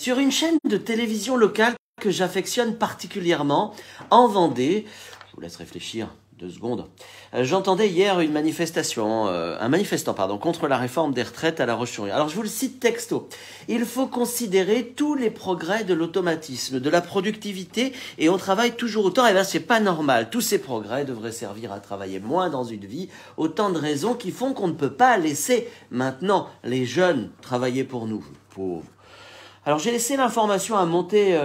sur une chaîne de télévision locale que j'affectionne particulièrement, en Vendée. Je vous laisse réfléchir 2 secondes. J'entendais hier une manifestation, un manifestant contre la réforme des retraites à La Roche-sur-Yon. Alors je vous le cite texto. Il faut considérer tous les progrès de l'automatisme, de la productivité, et on travaille toujours autant. Eh bien, c'est pas normal. Tous ces progrès devraient servir à travailler moins dans une vie. Autant de raisons qui font qu'on ne peut pas laisser maintenant les jeunes travailler pour nous. Pauvres. Alors j'ai laissé l'information à monter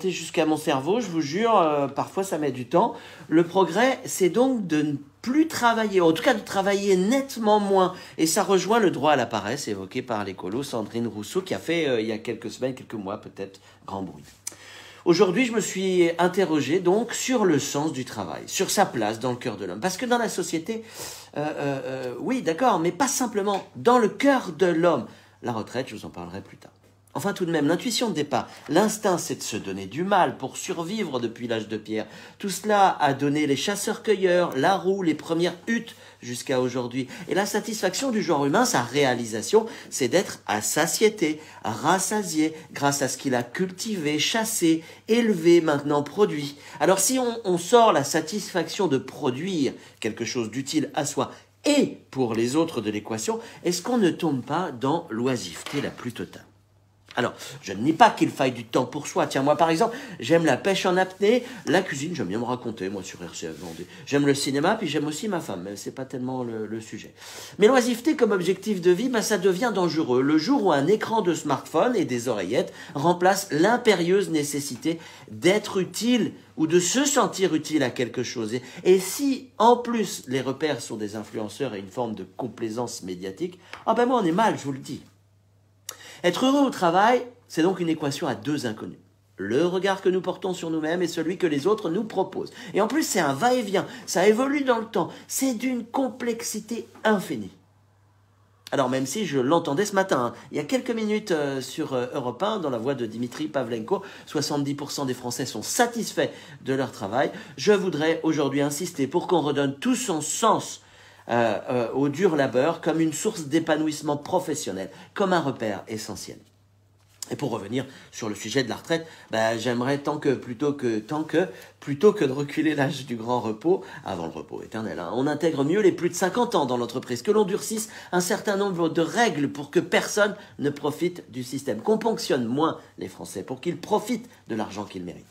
jusqu'à mon cerveau, je vous jure, parfois ça met du temps. Le progrès, c'est donc de ne plus travailler, en tout cas de travailler nettement moins. Et ça rejoint le droit à la paresse évoqué par l'écolo Sandrine Rousseau qui a fait il y a quelques semaines, quelques mois peut-être, grand bruit. Aujourd'hui, je me suis interrogé donc sur le sens du travail, sur sa place dans le cœur de l'homme. Parce que dans la société, oui d'accord, mais pas simplement dans le cœur de l'homme. La retraite, je vous en parlerai plus tard. Enfin, tout de même, l'intuition de départ, l'instinct, c'est de se donner du mal pour survivre depuis l'âge de pierre. Tout cela a donné les chasseurs-cueilleurs, la roue, les premières huttes jusqu'à aujourd'hui. Et la satisfaction du genre humain, sa réalisation, c'est d'être à satiété, rassasié, grâce à ce qu'il a cultivé, chassé, élevé, maintenant produit. Alors si on sort la satisfaction de produire quelque chose d'utile à soi et pour les autres de l'équation, est-ce qu'on ne tombe pas dans l'oisiveté la plus totale ? Alors, je ne nie pas qu'il faille du temps pour soi. Tiens, moi, par exemple, j'aime la pêche en apnée, la cuisine, j'aime bien me raconter, moi, sur RCF Vendée. J'aime le cinéma, puis j'aime aussi ma femme, mais c'est pas tellement le sujet. Mais l'oisiveté comme objectif de vie, ça devient dangereux. Le jour où un écran de smartphone et des oreillettes remplace l'impérieuse nécessité d'être utile ou de se sentir utile à quelque chose. Et si, en plus, les repères sont des influenceurs et une forme de complaisance médiatique, moi, on est mal, je vous le dis. Être heureux au travail, c'est donc une équation à 2 inconnus. Le regard que nous portons sur nous-mêmes et celui que les autres nous proposent. Et en plus, c'est un va-et-vient, ça évolue dans le temps. C'est d'une complexité infinie. Alors même si je l'entendais ce matin, il y a quelques minutes sur Europe 1, dans la voix de Dimitri Pavlenko, 70% des Français sont satisfaits de leur travail. Je voudrais aujourd'hui insister pour qu'on redonne tout son sens au dur labeur comme une source d'épanouissement professionnel, comme un repère essentiel. Et pour revenir sur le sujet de la retraite, j'aimerais plutôt que de reculer l'âge du grand repos, avant le repos éternel, on intègre mieux les plus de 50 ans dans l'entreprise, que l'on durcisse un certain nombre de règles pour que personne ne profite du système, qu'on ponctionne moins les Français pour qu'ils profitent de l'argent qu'ils méritent.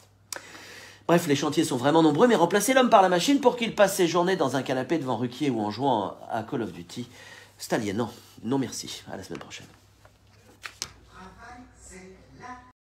Bref, les chantiers sont vraiment nombreux, mais remplacer l'homme par la machine pour qu'il passe ses journées dans un canapé devant Ruquier ou en jouant à Call of Duty, c'est alien. Non merci. À la semaine prochaine.